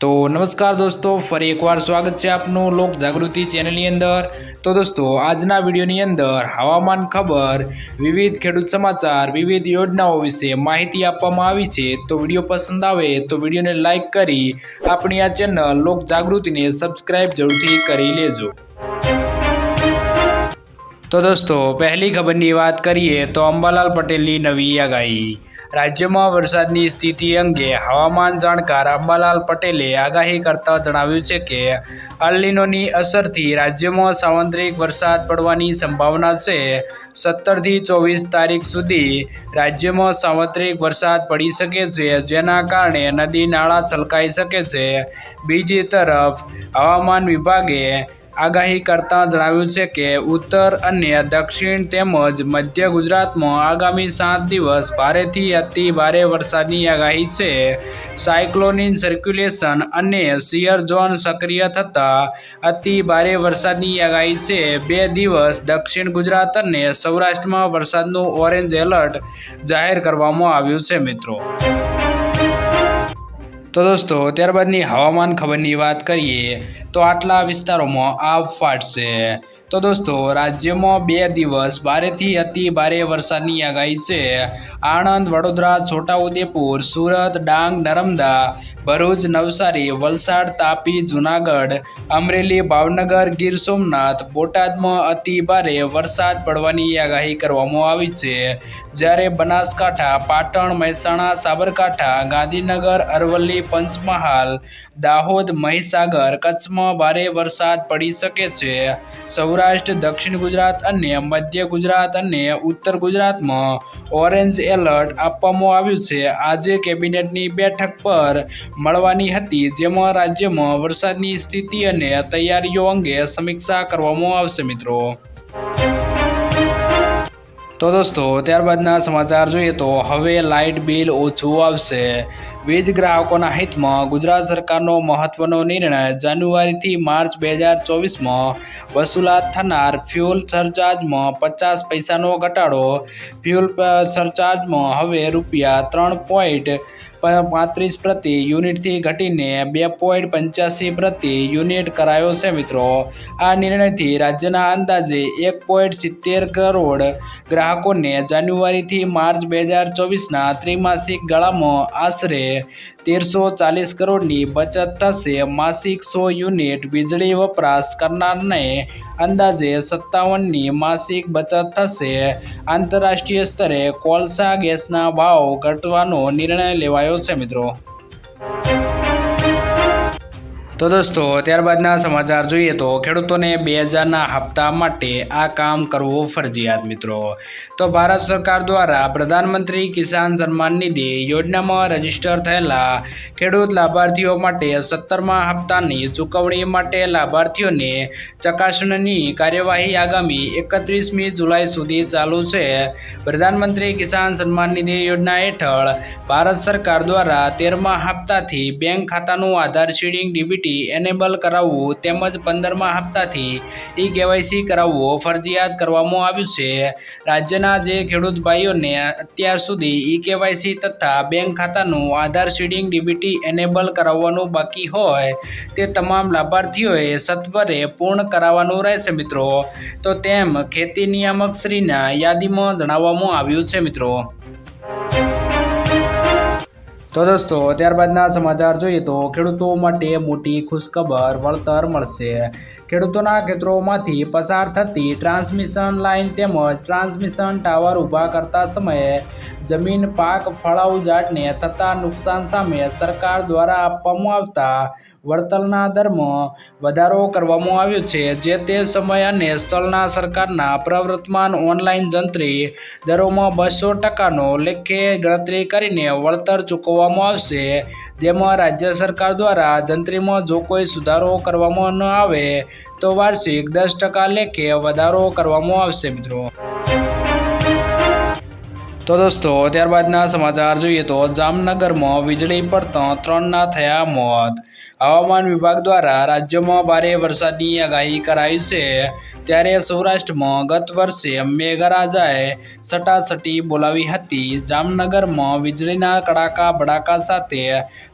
तो नमस्कार दोस्तों, फरी एक बार स्वागत है आपनु लोक जागृति चेनलनी अंदर। तो दोस्तों, आजना विडियोनी अंदर हवामान खबर, विविध खेडूत समाचार, विविध योजनाओं विषे माहिती आपवामां आवी छे। तो विडियो पसंद आवे तो विडियो ने लाइक करी अपनी आ चेनल लोक जागृति ने सब्सक्राइब जरूरथी करी लेजो। तो दोस्तों, पहली खबरनी बात करिए तो अंबालाल पटेलनी नवी आगाही। राज्य में वरसादनी स्थिति अंगे हवामान जाणकार अंबालाल पटेले आगाही करता जणाव्युं छे के अल नीनोनी असरथी राज्य में सार्वत्रिक वरसाद पड़वानी संभावना छे। 17 થી 24 तारीख सुधी राज्य में सार्वत्रिक वरसाद पड़ी सके छे, जेना कारणे नदी नाळा छलकाई सके छे। बीजी तरफ हवामान विभागे आगाही करता जणाव्युं छे के उत्तर अने दक्षिण तेमज मध्य गुजरात में आगामी 7 दिवस भारेथी अति भारे वरसादनी आगाही छे। साइक्लोनिक सर्क्युलेशन अने शियर जोन सक्रिय थता अति भारे वरसादनी आगाही छे। 2 दिवस दक्षिण गुजरात अने सौराष्ट्र में वरसादनुं ऑरेंज एलर्ट जाहेर करवामां आव्युं छे मित्रों। तो दोस्तों, त्यारबादनी हवामान खबरनी बात करिए तो आटला विस्तारों में आव फाटशे। तो दोस्तों, राज्य में 2 दिवस भारेथी अति भारे वरसादनी आगाही छे। आणंद, वडोदरा, छोटाउदेपुर, सूरत, डांग, नर्मदा, भरूच, नवसारी, वलसाड, तापी, जूनागढ़, अमरेली, भावनगर, गीर सोमनाथ, बोटाद में अति भारे वरसाद पड़वानी आगाही करवामां आवी छे। ज्यारे बनासकांठा, पाटण, महेसाणा, साबरकांठा, गांधीनगर, अरवली, पंचमहाल, दाहोद, महीसागर, कच्छ में भारे वरसाद पड़ी सके छे। सौराष्ट्र, दक्षिण गुजरात अने मध्य गुजरात अने उत्तर गुजरात में ऑरेंज एलर्ट आपवामां आव्युं छे। आजे केबिनेटनी बेठक पर મળવાની હતી, જેમાં રાજ્યમાં વરસાદની સ્થિતિ અને તૈયારીઓ અંગે સમીક્ષા કરવામાં આવશે મિત્રો। तो दोस्तों, त्यारबादना समाचार જોઈએ તો હવે લાઇટ બિલ ઓછું આવશે। વીજ ગ્રાહકોના હિતમાં ગુજરાત સરકારનો મહત્વનો નિર્ણય। જાન્યુઆરીથી માર્ચ 2024 માં વસૂલાત થનાર ફ્યુલ સરચાર્જમાં 50 પૈસાનો ઘટાડો। ફ્યુલ સરચાર્જમાં હવે ₹3.35 प्रति यूनिट थी घटीने 2.85 प्रति यूनिट करायो छे मित्रों। आ निर्णय थी राज्यना अंदाजे 1.70 करोड़ ग्राहकों ने जान्युआरी थी मार्च 2024 ना त्रिमासिक गाळा में आश्रे 1340 करोड़नी बचत थशे। मासिक 100 यूनिट वीजળી वपराश करनारने अंदाजे 57 मासिक बचत थशे। आंतरराष्ट्रीय स्तरे कोळसा गैसना भाव घटवानो निर्णय लेवायो छे मित्रों। तो दोस्तों, त्यारबादना समाचार જોઈએ તો ખેડૂતોને 2000ના હપ્તા માટે આ કામ કરવું ફરજિયાત મિત્રો। તો ભારત સરકાર દ્વારા પ્રધાનમંત્રી કિસાન સન્માન નિધિ યોજનામાં રજીસ્ટર થયેલા ખેડૂત લાભાર્થીઓ માટે 17મા હપ્તાની ચૂકવણી માટે લાભાર્થીઓને ચકાસણીની કાર્યવાહી આગામી 31મી જુલાઈ સુધી ચાલુ છે। પ્રધાનમંત્રી કિસાન સન્માન નિધિ યોજના હેઠળ ભારત સરકાર દ્વારા 13મા હપ્તાથી બેંક ખાતાનું આધાર સીડિંગ ડીબીટી एनेबल करावવું તેમજ 15મા હપ્તાથી ઈ-કેવાયસી કરાવવું ફરજિયાત કરવામાં આવ્યું છે। રાજ્યના જે ખેડૂત ભાઈઓને અત્યાર સુધી ઈ-કેવાયસી તથા બેંક ખાતાનું આધાર સીડિંગ ડીબીટી એનેબલ કરાવવાનું બાકી હોય તે તમામ લાભાર્થીઓએ સત્વરે પૂર્ણ કરાવવાનું રહેશે મિત્રો। તો તેમ ખેતી નિયામક શ્રીના યાદીમાં જણાવવામાં આવ્યું છે મિત્રો। तो दोस्तों, त्यारबादना समाचार જોઈએ તો ખેડૂતો માટે મોટી ખુશખબર, વળતર મળશે। ખેડૂતોના ખેતરોમાંથી પસાર થતી ટ્રાન્સમિશન લાઇન તેમજ ટ્રાન્સમિશન ટાવર ઊભા કરતા સમયે જમીન પાક ફળાઉ ઝાડને થતા નુકસાન સામે સરકાર દ્વારા આપવામાં આવતા વળતરના દરમાં વધારો કરવામાં આવ્યો છે। જે તે સમય અને સ્થળના સરકારના પ્રવર્તમાન ઓનલાઈન જંત્રી દરોમાં 200% લેખે ગણતરી કરીને વળતર ચૂકવવામાં આવશે। જેમાં રાજ્ય સરકાર દ્વારા જંત્રીમાં જો કોઈ સુધારો કરવામાં ન આવે તો વાર્ષિક 10% લેખે વધારો કરવામાં આવશે મિત્રો। તો દોસ્તો ત્યારબાદના સમાચાર જોઈએ તો જામનગરમાં વીજળી પડતા 3ના થયા મોત। હવામાન વિભાગ દ્વારા રાજ્યમાં ભારે વરસાદની આગાહી કરાઈ છે, ત્યારે સૌરાષ્ટ્રમાં ગત વર્ષે મેઘરાજાએ સટાસટી બોલાવી હતી। જામનગરમાં વીજળીના કડાકા ભડાકા સાથે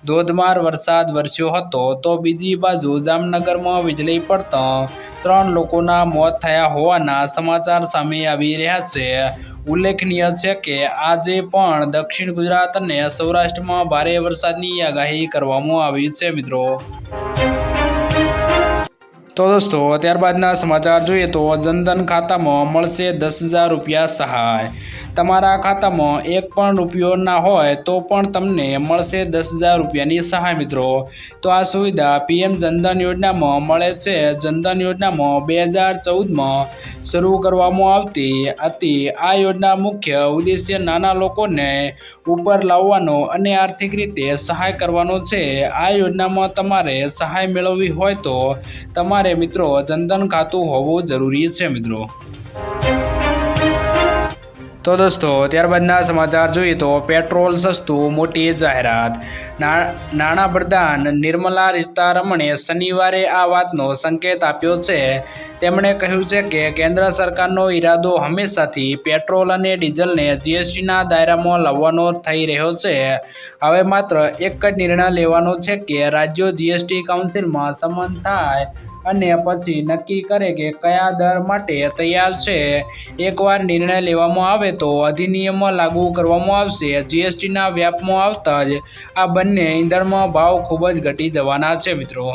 ધોધમાર વરસાદ વરસ્યો હતો, તો બીજી બાજુ જામનગરમાં વીજળી પડતા 3 લોકોના મોત થયા હોવાના સમાચાર સામે આવી રહ્યા છે। ઉલ્લેખનીય છે કે આજે પણ દક્ષિણ ગુજરાત અને સૌરાષ્ટ્રમાં ભારે વરસાદની આગાહી કરવામાં આવી છે મિત્રો। તો દોસ્તો ત્યારબાદના સમાચાર જોઈએ તો જનધન ખાતામાં મળશે 10,000 રૂપિયા સહાય। તમારા ખાતામાં એક પણ રૂપિયો ના હોય તો પણ તમને મળશે 10,000 રૂપિયાની સહાય મિત્રો। તો આ સુવિધા પીએમ જનધન યોજનામાં મળે છે। જનધન યોજનામાં 2014માં શરૂ કરવામાં આવતી હતી। આ યોજના મુખ્ય ઉદ્દેશ્ય નાના લોકોને ઉપર લાવવાનો અને આર્થિક રીતે સહાય કરવાનો છે। આ યોજનામાં તમારે સહાય મેળવવી હોય તો તમારે મિત્રો જનધન ખાતું હોવું જરૂરી છે મિત્રો। તો દોસ્તો ત્યારબાદના સમાચાર જોઈએ તો પેટ્રોલ સસ્તું, મોટી જાહેરાત। નાણાં પ્રધાન નિર્મલા સીતારમણે શનિવારે આ વાતનો સંકેત આપ્યો છે। તેમણે કહ્યું છે કે કેન્દ્ર સરકારનો ઈરાદો હંમેશાથી પેટ્રોલ અને ડીઝલને જીએસટીના દાયરામાં લાવવાનો થઈ રહ્યો છે। હવે માત્ર એક જ નિર્ણય લેવાનો છે કે રાજ્યો જીએસટી કાઉન્સિલમાં સંમત થાય અને પછી નક્કી કરે કે કયા દર માટે તૈયાર છે। એકવાર નિર્ણય લેવામાં આવે તો અધિનિયમ લાગુ કરવામાં આવશે। જીએસટીના વ્યાપમાં આવતા જ આ બંને ઇંધણમાં ભાવ ખૂબ જ ઘટી જવાના છે મિત્રો।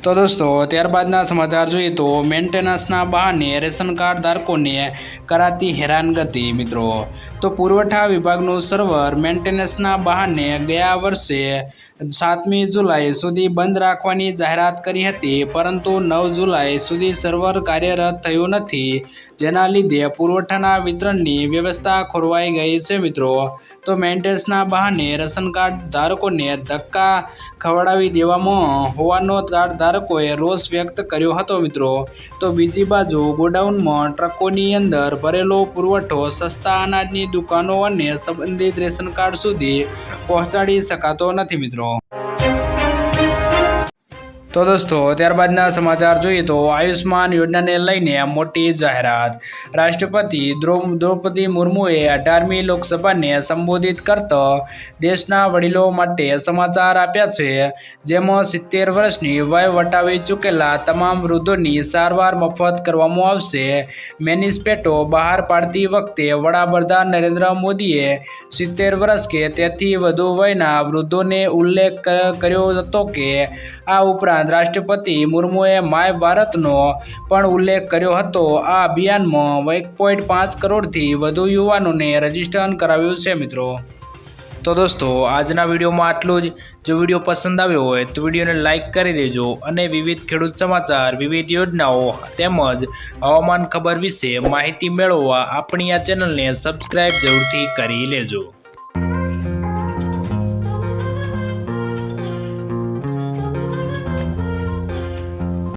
તો દોસ્તો ત્યારબાદના સમાચાર જોઈએ તો મેન્ટેનન્સના બહાને રેશન કાર્ડ ધારકોને કરાતી હેરાનગતિ મિત્રો। તો પુરવઠા વિભાગનું સર્વર મેન્ટેનન્સના બહાને ગયા વર્ષે 7મી જુલાઈ સુધી બંધ રાખવાની જાહેરાત કરી હતી, પરંતુ 9 જુલાઈ સુધી સર્વર કાર્યરત થયું નથી, જેના લીધે પુરવઠાના વિતરણની વ્યવસ્થા ખોરવાઈ ગઈ છે મિત્રો। તો મેન્ટેનન્સના બહાને રેશન કાર્ડ ધારકોને ધક્કા ખવડાવી દેવામાં હોવાનો કાર્ડ ધારકોએ રોષ વ્યક્ત કર્યો હતો મિત્રો। તો બીજી બાજુ ગોડાઉનમાં ટ્રકોની અંદર ભરેલો પુરવઠો સસ્તા અનાજની દુકાનો અને સંબંધિત રેશન કાર્ડ સુધી પહોંચાડી શકાતો નથી મિત્રો। તો દોસ્તો ત્યારબાદના સમાચાર જોઈએ તો આયુષ્માન યોજનાને લઈને મોટી જાહેરાત। રાષ્ટ્રપતિ દ્રૌપદી મુર્મુએ 18મી લોકસભાને સંબોધિત કરતા દેશના વડીલો માટે સમાચાર આપ્યા છે, જેમાં 70 વર્ષની વય વટાવી ચૂકેલા તમામ વૃદ્ધોની સારવાર મફત કરવામાં આવશે। મેનિફેસ્ટો બહાર પાડતી વખતે વડાપ્રધાન નરેન્દ્ર મોદીએ 70 વર્ષ કે તેથી વધુ વયના વૃદ્ધોને ઉલ્લેખ કર્યો હતો કે આ ઉપરાંત રાષ્ટ્રપતિ મુર્મુએ માય ભારતનો પણ ઉલ્લેખ કર્યો હતો। આ અભિયાનમાં 1.5 કરોડથી વધુ યુવાનોને રજીસ્ટર કરાવ્યું છે મિત્રો। તો દોસ્તો આજના વિડીયોમાં આટલું જ। જો વિડીયો પસંદ આવ્યો હોય તો વિડીયોને લાઇક કરી દેજો અને વિવિધ ખેડૂત સમાચાર, વિવિધ યોજનાઓ તેમજ હવામાન ખબર વિશે માહિતી મેળવવા આપણી આ ચેનલને સબસ્ક્રાઈબ જરૂરથી કરી લેજો।